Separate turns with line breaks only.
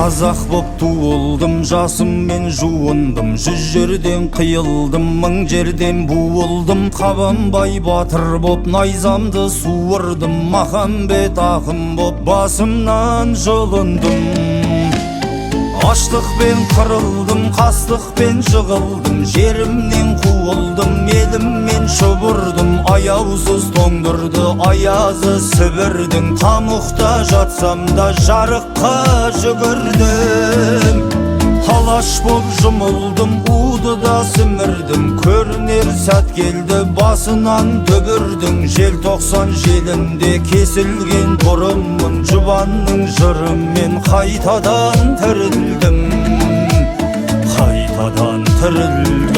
Қазақ боп туылдым, жасыммен жуындым, 100 жерден қиылдым, 1000 жерден буылдым. Қабанбай батыр боп найзамды суырдым, Махамбет ақын боп басымнан жұлындым. Аштықпен қырылдым, қастықпен жығылдым, жерімнен қуылдым, еліммен шұбырдым. Аяусыз тоңдырды аязы Сібірдің, тамұқта жатсам да жарыққа жүгірдім. Алаш боп жұмылдым, уды да сімірдім, көрінер сәт келді басынан дүбірдің. Желтоқсан желінде кесілген бұрыммын, жұбанның жырымен қайтадан тірілдім, қайтадан тірілдім.